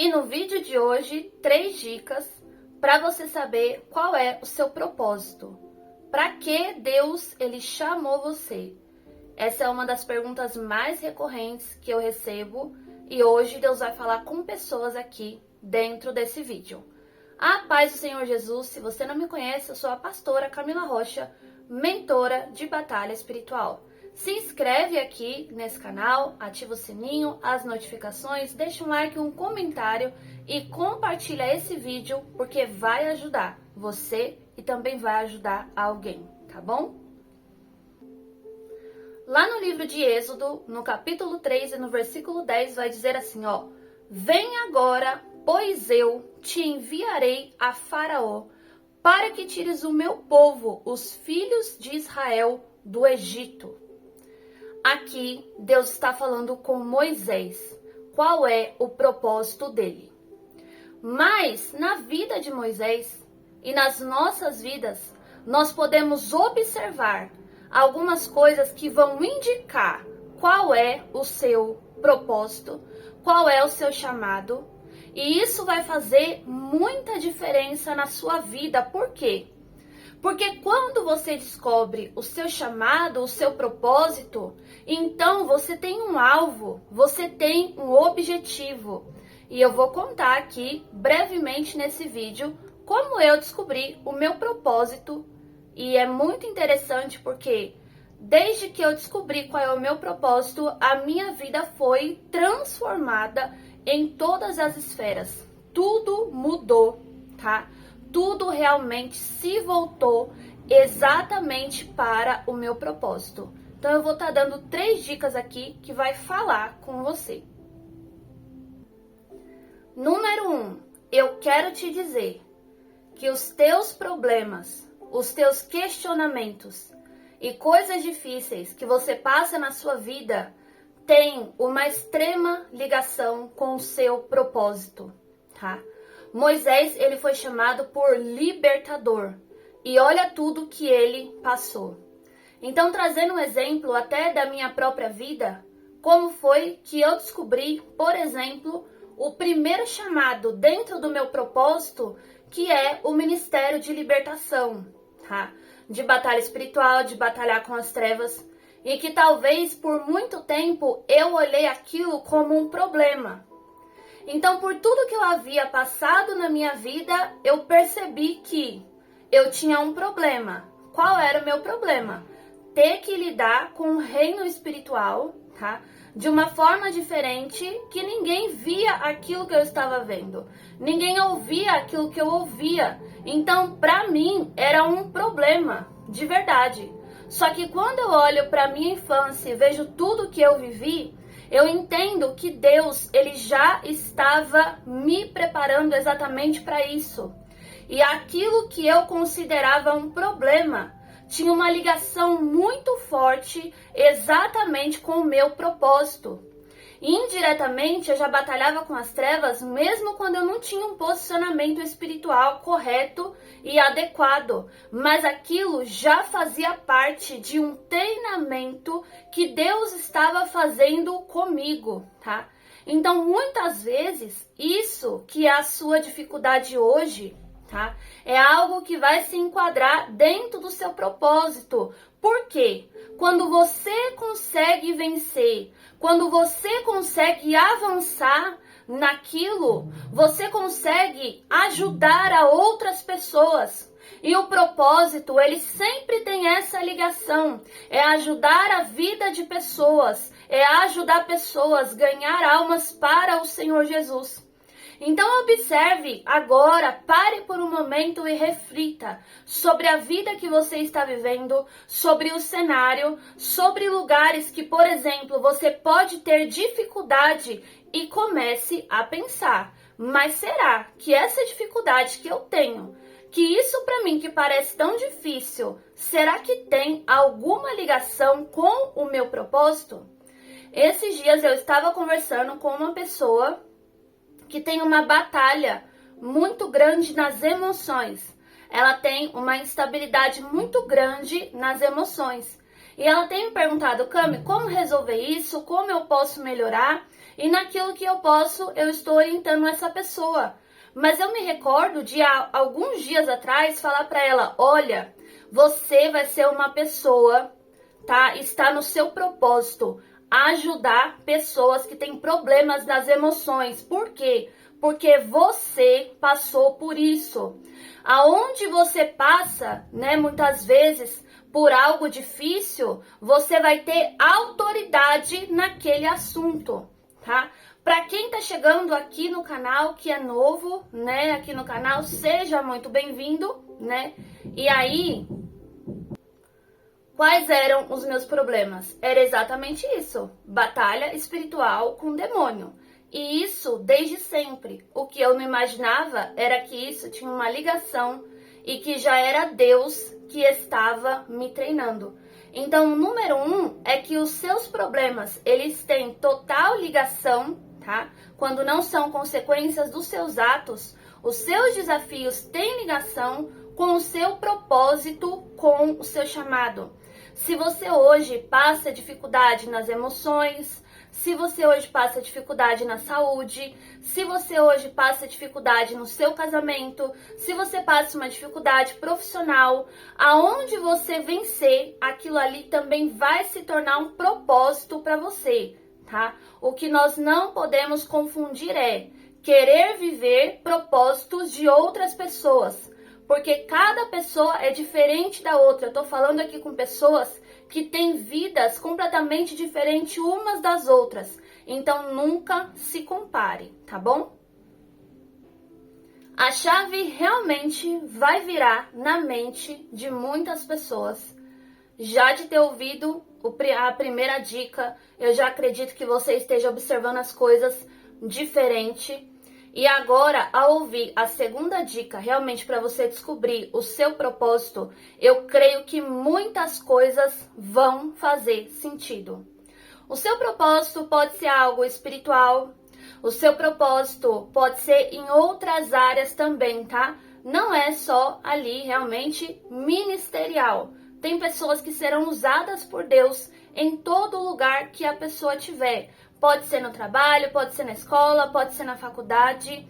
E no vídeo de hoje, 3 dicas para você saber qual é o seu propósito. Para que Deus ele chamou você? Essa é uma das perguntas mais recorrentes que eu recebo e hoje Deus vai falar com pessoas aqui dentro desse vídeo. A paz do Senhor Jesus, se você não me conhece, eu sou a pastora Camila Rocha, mentora de batalha espiritual. Se inscreve aqui nesse canal, ativa o sininho, as notificações, deixa um like, um comentário e compartilha esse vídeo porque vai ajudar você e também vai ajudar alguém, tá bom? Lá no livro de Êxodo, no capítulo 3 e no versículo 10, vai dizer assim, ó: Vem agora, pois eu te enviarei a Faraó, para que tires o meu povo, os filhos de Israel, do Egito. Aqui, Deus está falando com Moisés. Qual é o propósito dele? Mas, na vida de Moisés e nas nossas vidas, nós podemos observar algumas coisas que vão indicar qual é o seu propósito, qual é o seu chamado. E isso vai fazer muita diferença na sua vida. Por quê? Porque quando você descobre o seu chamado, o seu propósito, então você tem um alvo, você tem um objetivo. E eu vou contar aqui, brevemente nesse vídeo, como eu descobri o meu propósito. E é muito interessante porque desde que eu descobri qual é o meu propósito, a minha vida foi transformada em todas as esferas. Tudo mudou, tá? Tudo realmente se voltou exatamente para o meu propósito. Então eu vou estar dando 3 dicas aqui que vai falar com você. Número 1, eu quero te dizer que os teus problemas, os teus questionamentos e coisas difíceis que você passa na sua vida têm uma extrema ligação com o seu propósito, tá? Moisés, ele foi chamado por libertador. E olha tudo que ele passou. Então, trazendo um exemplo até da minha própria vida, como foi que eu descobri, por exemplo, o primeiro chamado dentro do meu propósito, que é o ministério de libertação, tá? De batalha espiritual, de batalhar com as trevas. E que talvez por muito tempo eu olhei aquilo como um problema. Então, por tudo que eu havia passado na minha vida, eu percebi que eu tinha um problema. Qual era o meu problema? Ter que lidar com o reino espiritual, tá? De uma forma diferente, que ninguém via aquilo que eu estava vendo. Ninguém ouvia aquilo que eu ouvia. Então, para mim, era um problema, de verdade. Só que quando eu olho para minha infância e vejo tudo que eu vivi, eu entendo que Deus, ele já estava me preparando exatamente para isso. E aquilo que eu considerava um problema tinha uma ligação muito forte exatamente com o meu propósito. Indiretamente, eu já batalhava com as trevas mesmo quando eu não tinha um posicionamento espiritual correto e adequado. Mas aquilo já fazia parte de um treinamento que Deus estava fazendo comigo, tá? Então, muitas vezes, isso que é a sua dificuldade hoje, tá? É algo que vai se enquadrar dentro do seu propósito. Por quê? Quando você consegue vencer, quando você consegue avançar naquilo, você consegue ajudar a outras pessoas. E o propósito, ele sempre tem essa ligação, é ajudar a vida de pessoas, é ajudar pessoas a ganhar almas para o Senhor Jesus. Então observe agora, pare por um momento e reflita sobre a vida que você está vivendo, sobre o cenário, sobre lugares que, por exemplo, você pode ter dificuldade e comece a pensar, mas será que essa dificuldade que eu tenho, que isso para mim que parece tão difícil, será que tem alguma ligação com o meu propósito? Esses dias eu estava conversando com uma pessoa que tem uma batalha muito grande nas emoções. Ela tem uma instabilidade muito grande nas emoções. E ela tem me perguntado, Cami, como resolver isso? Como eu posso melhorar? e naquilo que eu posso, eu estou orientando essa pessoa. Mas eu me recordo de há alguns dias atrás falar para ela, olha, você vai ser uma pessoa, tá? Está no seu propósito ajudar pessoas que têm problemas nas emoções. Por quê? Porque você passou por isso. Aonde você passa, né, muitas vezes por algo difícil, você vai ter autoridade naquele assunto, tá? Para quem tá chegando aqui no canal, que é novo, né, aqui no canal, seja muito bem-vindo, né? E aí, quais eram os meus problemas? Era exatamente isso, batalha espiritual com o demônio. E isso desde sempre. O que eu não imaginava era que isso tinha uma ligação e que já era Deus que estava me treinando. Então, o número 1 é que os seus problemas, eles têm total ligação, tá? Quando não são consequências dos seus atos, os seus desafios têm ligação com o seu propósito, com o seu chamado. Se você hoje passa dificuldade nas emoções, se você hoje passa dificuldade na saúde, se você hoje passa dificuldade no seu casamento, se você passa uma dificuldade profissional, aonde você vencer, aquilo ali também vai se tornar um propósito para você, tá? O que nós não podemos confundir é querer viver propósitos de outras pessoas, porque cada pessoa é diferente da outra. Eu tô falando aqui com pessoas que têm vidas completamente diferentes umas das outras. Então, nunca se compare, tá bom? A chave realmente vai virar na mente de muitas pessoas. Já de ter ouvido a primeira dica, eu já acredito que você esteja observando as coisas diferente. E agora, ao ouvir a segunda dica, realmente para você descobrir o seu propósito, eu creio que muitas coisas vão fazer sentido. O seu propósito pode ser algo espiritual, o seu propósito pode ser em outras áreas também, tá? Não é só ali realmente ministerial. Tem pessoas que serão usadas por Deus em todo lugar que a pessoa tiver. Pode ser no trabalho, pode ser na escola, pode ser na faculdade.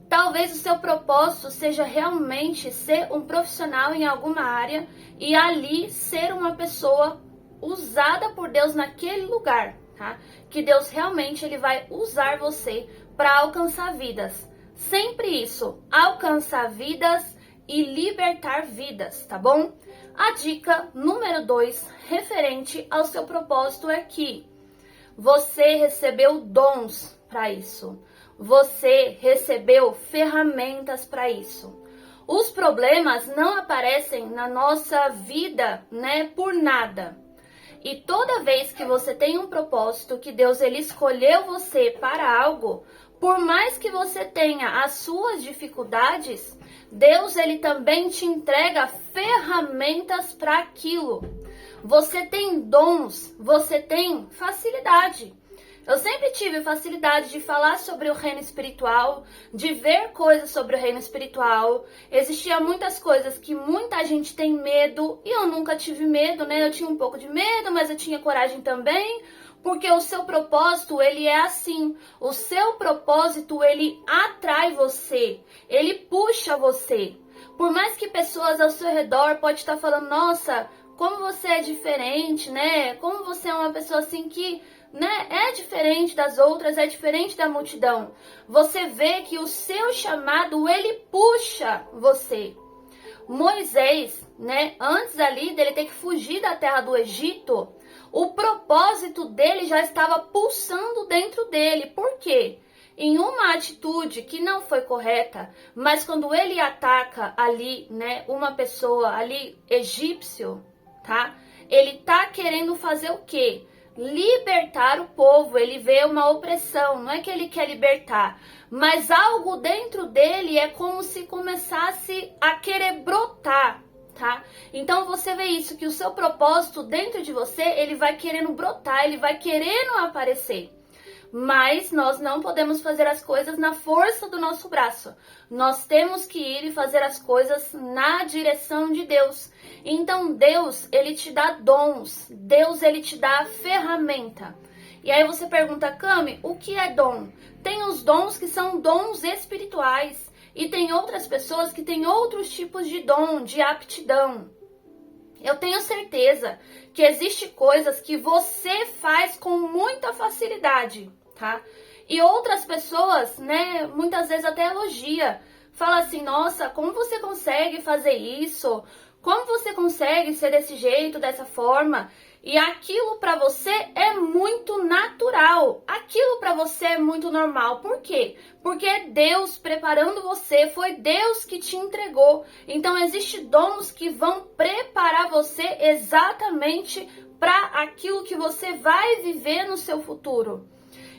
Talvez o seu propósito seja realmente ser um profissional em alguma área e ali ser uma pessoa usada por Deus naquele lugar, tá? Que Deus realmente ele vai usar você para alcançar vidas. Sempre isso, alcançar vidas e libertar vidas, tá bom? A dica número 2, referente ao seu propósito, é que você recebeu dons para isso. Você recebeu ferramentas para isso. Os problemas não aparecem na nossa vida, né, por nada. E toda vez que você tem um propósito, que Deus ele escolheu você para algo, por mais que você tenha as suas dificuldades, Deus ele também te entrega ferramentas para aquilo. Você tem dons, você tem facilidade. Eu sempre tive facilidade de falar sobre o reino espiritual, de ver coisas sobre o reino espiritual. Existiam muitas coisas que muita gente tem medo e eu nunca tive medo, né? Eu tinha um pouco de medo, mas eu tinha coragem também, porque o seu propósito, ele é assim. O seu propósito, ele atrai você, ele puxa você. Por mais que pessoas ao seu redor podem estar falando, nossa, como você é diferente, né? Como você é uma pessoa assim que, né, é diferente das outras, é diferente da multidão. Você vê que o seu chamado, ele puxa você. Moisés, né, antes ali dele ter que fugir da terra do Egito, o propósito dele já estava pulsando dentro dele. Por quê? Em uma atitude que não foi correta, mas quando ele ataca ali, né, uma pessoa ali egípcio, tá? Ele tá querendo fazer o quê? Libertar o povo. Ele vê uma opressão, não é que ele quer libertar, mas algo dentro dele é como se começasse a querer brotar, tá? Então você vê isso, que o seu propósito dentro de você, ele vai querendo brotar, ele vai querendo aparecer. Mas nós não podemos fazer as coisas na força do nosso braço. Nós temos que ir e fazer as coisas na direção de Deus. Então Deus, ele te dá dons. Deus, ele te dá ferramenta. E aí você pergunta, Cami, o que é dom? Tem os dons que são dons espirituais e tem outras pessoas que têm outros tipos de dom, de aptidão. Eu tenho certeza que existe coisas que você faz com muita facilidade, tá? E outras pessoas, né, muitas vezes até elogia. Fala assim, nossa, como você consegue fazer isso? Como você consegue ser desse jeito, dessa forma? E aquilo para você é muito natural. Aquilo para você é muito normal. Por quê? Porque é Deus preparando você, foi Deus que te entregou. Então existem dons que vão preparar você exatamente para aquilo que você vai viver no seu futuro.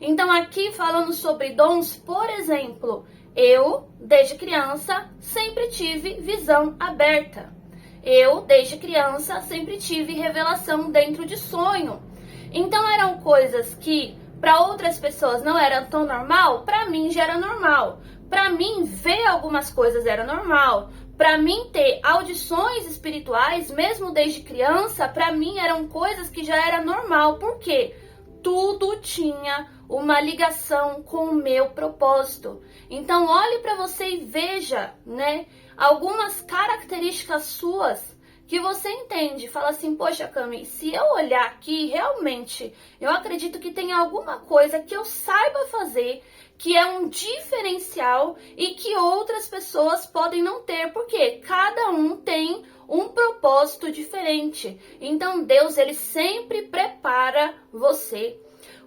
Então aqui falando sobre dons, por exemplo, eu, desde criança, sempre tive visão aberta. Eu, desde criança, sempre tive revelação dentro de sonho. Então eram coisas que para outras pessoas não eram tão normal, para mim já era normal. Para mim ver algumas coisas era normal. Para mim ter audições espirituais, mesmo desde criança, para mim eram coisas que já era normal. Por quê? Tudo tinha uma ligação com o meu propósito. Então olhe para você e veja, né, algumas características suas que você entende. Fala assim, poxa, Cami, se eu olhar aqui, realmente, eu acredito que tem alguma coisa que eu saiba fazer, que é um diferencial e que outras pessoas podem não ter, porque cada um tem um propósito diferente. Então Deus, ele sempre prepara você.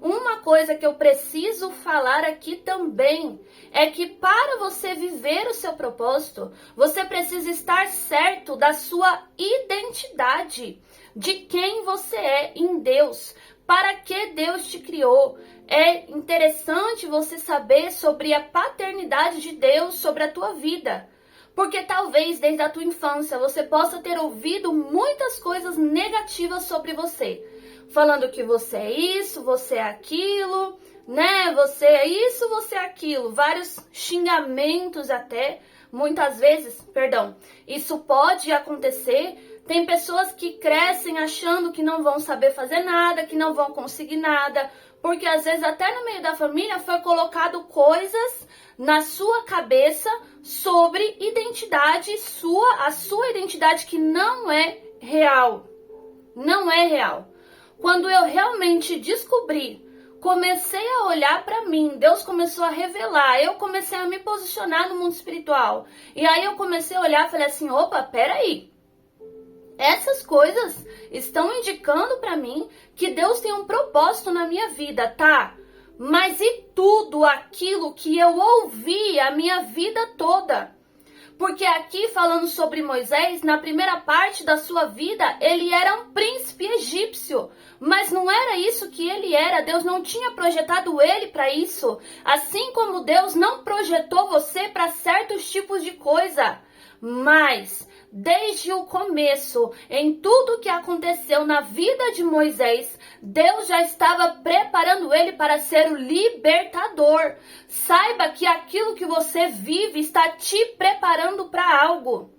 Uma coisa que eu preciso falar aqui também é que para você viver o seu propósito, você precisa estar certo da sua identidade, de quem você é em Deus, para que Deus te criou. É interessante você saber sobre a paternidade de Deus sobre a tua vida. Porque talvez desde a tua infância você possa ter ouvido muitas coisas negativas sobre você. Falando que você é isso, você é aquilo, né? Você é isso, você é aquilo. Vários xingamentos até, muitas vezes, perdão. Isso pode acontecer. Tem pessoas que crescem achando que não vão saber fazer nada, que não vão conseguir nada. Porque às vezes até no meio da família foi colocado coisas na sua cabeça sobre identidade sua, a sua identidade que não é real. Não é real. Quando eu realmente descobri, comecei a olhar para mim, Deus começou a revelar, eu comecei a me posicionar no mundo espiritual. E aí eu comecei a olhar e falei assim, opa, peraí. Essas coisas estão indicando para mim que Deus tem um propósito na minha vida, tá? Mas e tudo aquilo que eu ouvi a minha vida toda? Porque aqui falando sobre Moisés, na primeira parte da sua vida, ele era um príncipe egípcio. Mas não era isso que ele era. Deus não tinha projetado ele para isso. Assim como Deus não projetou você para certos tipos de coisa. Mas desde o começo, em tudo que aconteceu na vida de Moisés, Deus já estava preparando ele para ser o libertador. Saiba que aquilo que você vive está te preparando para algo.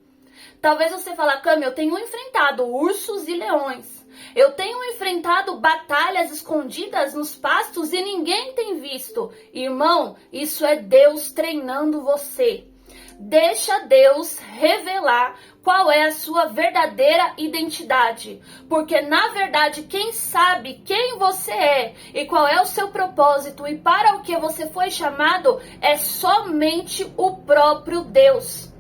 Talvez você fale, Cami, eu tenho enfrentado ursos e leões. Eu tenho enfrentado batalhas escondidas nos pastos e ninguém tem visto. Irmão, isso é Deus treinando você. Deixa Deus revelar qual é a sua verdadeira identidade. Porque, na verdade, quem sabe quem você é e qual é o seu propósito e para o que você foi chamado é somente o próprio Deus.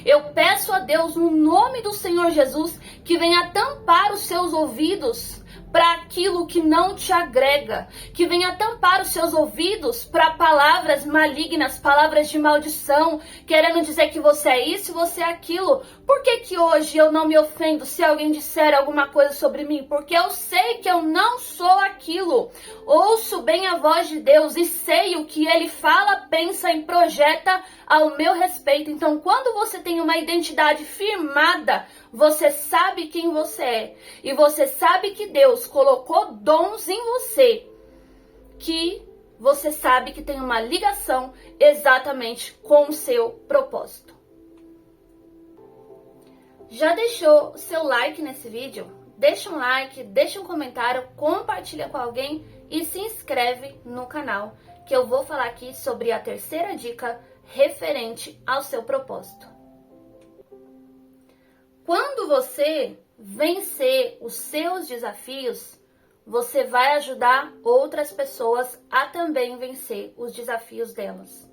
Eu peço a Deus, no nome do Senhor Jesus, que venha tampar os seus ouvidos para aquilo que não te agrega, que venha tampar os seus ouvidos para palavras malignas, palavras de maldição, querendo dizer que você é isso e você é aquilo. Por que que hoje eu não me ofendo se alguém disser alguma coisa sobre mim? Porque eu sei que eu não sou aquilo. Ouço bem a voz de Deus e sei o que Ele fala, pensa e projeta ao meu respeito. Então, quando você tem uma identidade firmada, você sabe quem você é. E você sabe que Deus colocou dons em você, que você sabe que tem uma ligação exatamente com o seu propósito. Já deixou o seu like nesse vídeo? Deixa um like, deixa um comentário, compartilha com alguém e se inscreve no canal, que eu vou falar aqui sobre a terceira dica referente ao seu propósito. Quando você vencer os seus desafios, você vai ajudar outras pessoas a também vencer os desafios delas.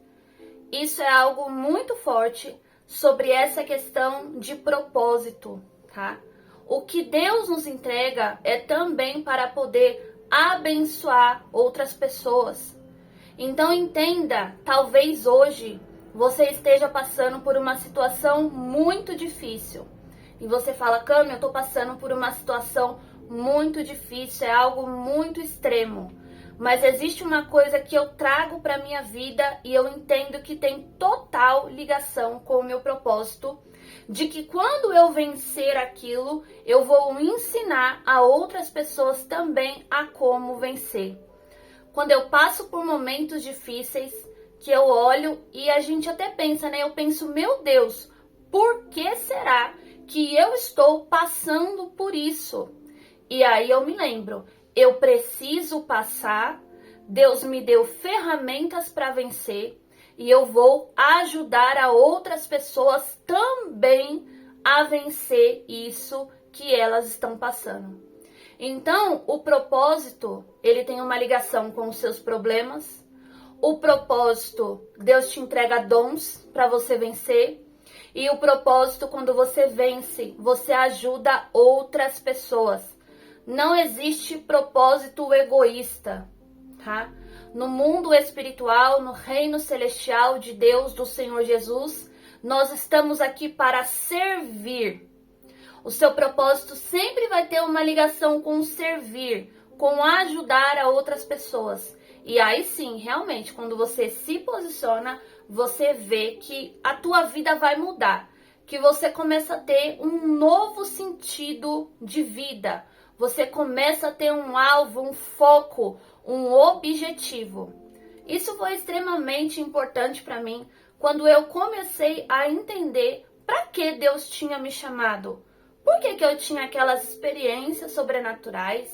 Isso é algo muito forte sobre essa questão de propósito, tá? O que Deus nos entrega é também para poder abençoar outras pessoas. Então entenda, talvez hoje você esteja passando por uma situação muito difícil. E você fala, Cami, eu tô passando por uma situação muito difícil, é algo muito extremo. Mas existe uma coisa que eu trago para minha vida e eu entendo que tem total ligação com o meu propósito, de que quando eu vencer aquilo, eu vou ensinar a outras pessoas também a como vencer. Quando eu passo por momentos difíceis, que eu olho e a gente até pensa, né? Eu penso, meu Deus, por que será que eu estou passando por isso? E aí eu me lembro, eu preciso passar, Deus me deu ferramentas para vencer e eu vou ajudar a outras pessoas também a vencer isso que elas estão passando. Então, o propósito, ele tem uma ligação com os seus problemas. O propósito, Deus te entrega dons para você vencer. E o propósito, quando você vence, você ajuda outras pessoas. Não existe propósito egoísta, tá? No mundo espiritual, no reino celestial de Deus, do Senhor Jesus, nós estamos aqui para servir. O seu propósito sempre vai ter uma ligação com servir, com ajudar a outras pessoas. E aí sim, realmente, quando você se posiciona, você vê que a tua vida vai mudar, que você começa a ter um novo sentido de vida. Você começa a ter um alvo, um foco, um objetivo. Isso foi extremamente importante para mim quando eu comecei a entender para que Deus tinha me chamado. Por que eu tinha aquelas experiências sobrenaturais?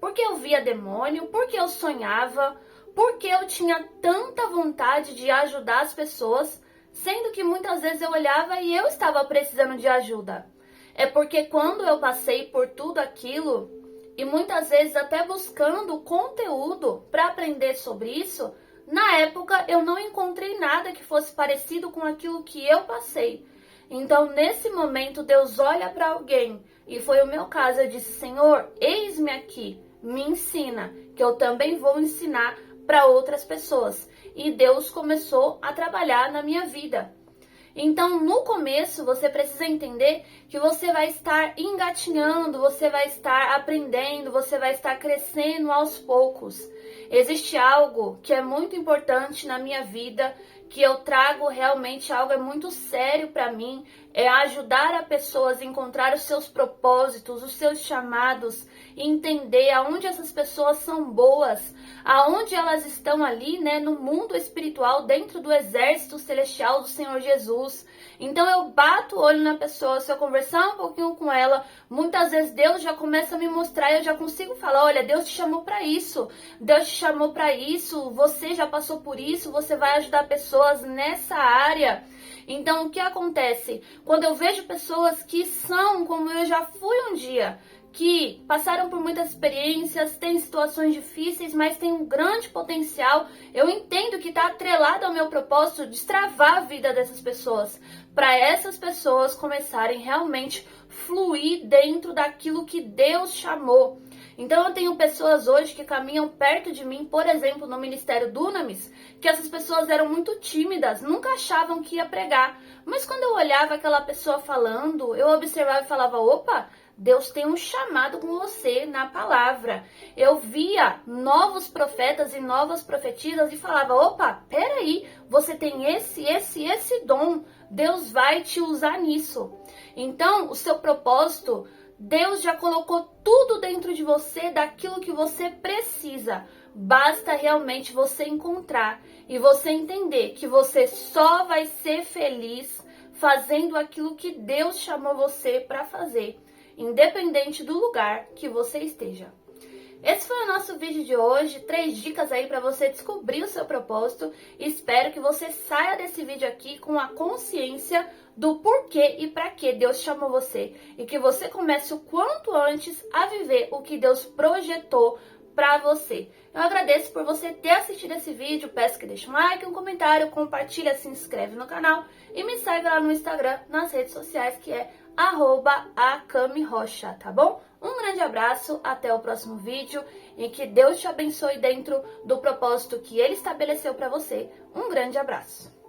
Por que eu via demônio? Por que eu sonhava? Por que eu tinha tanta vontade de ajudar as pessoas, sendo que muitas vezes eu olhava e eu estava precisando de ajuda? É porque quando eu passei por tudo aquilo, e muitas vezes até buscando conteúdo para aprender sobre isso, na época eu não encontrei nada que fosse parecido com aquilo que eu passei. Então, nesse momento, Deus olha para alguém, e foi o meu caso, eu disse, Senhor, eis-me aqui, me ensina, que eu também vou ensinar para outras pessoas. E Deus começou a trabalhar na minha vida. Então, no começo, você precisa entender que você vai estar engatinhando, você vai estar aprendendo, você vai estar crescendo aos poucos. Existe algo que é muito importante na minha vida, que eu trago realmente algo muito sério para mim, é ajudar a pessoas a encontrar os seus propósitos, os seus chamados, entender aonde essas pessoas são boas, aonde elas estão ali, né, no mundo espiritual, dentro do exército celestial do Senhor Jesus. Então eu bato o olho na pessoa, se eu conversar um pouquinho com ela, muitas vezes Deus já começa a me mostrar, eu já consigo falar, olha, Deus te chamou para isso, Deus te chamou para isso, você já passou por isso, você vai ajudar pessoas nessa área. Então o que acontece? Quando eu vejo pessoas que são como eu já fui um dia, que passaram por muitas experiências, têm situações difíceis, mas têm um grande potencial, eu entendo que está atrelado ao meu propósito de destravar a vida dessas pessoas, para essas pessoas começarem realmente fluir dentro daquilo que Deus chamou. Então eu tenho pessoas hoje que caminham perto de mim, por exemplo, no Ministério Dunamis, que essas pessoas eram muito tímidas, nunca achavam que ia pregar. Mas quando eu olhava aquela pessoa falando, eu observava e falava, opa, Deus tem um chamado com você na palavra. Eu via novos profetas e novas profetisas e falava, opa, peraí, você tem esse dom, Deus vai te usar nisso. Então, o seu propósito, Deus já colocou tudo dentro de você, daquilo que você precisa. Basta realmente você encontrar e você entender que você só vai ser feliz fazendo aquilo que Deus chamou você para fazer, independente do lugar que você esteja. Esse foi o nosso vídeo de hoje, 3 dicas aí para você descobrir o seu propósito. Espero que você saia desse vídeo aqui com a consciência do porquê e para que Deus chamou você e que você comece o quanto antes a viver o que Deus projetou para você. Eu agradeço por você ter assistido esse vídeo, peço que deixe um like, um comentário, compartilha, se inscreve no canal e me segue lá no Instagram, nas redes sociais, que é @acamirocha, tá bom? Um grande abraço, até o próximo vídeo e que Deus te abençoe dentro do propósito que Ele estabeleceu para você. Um grande abraço.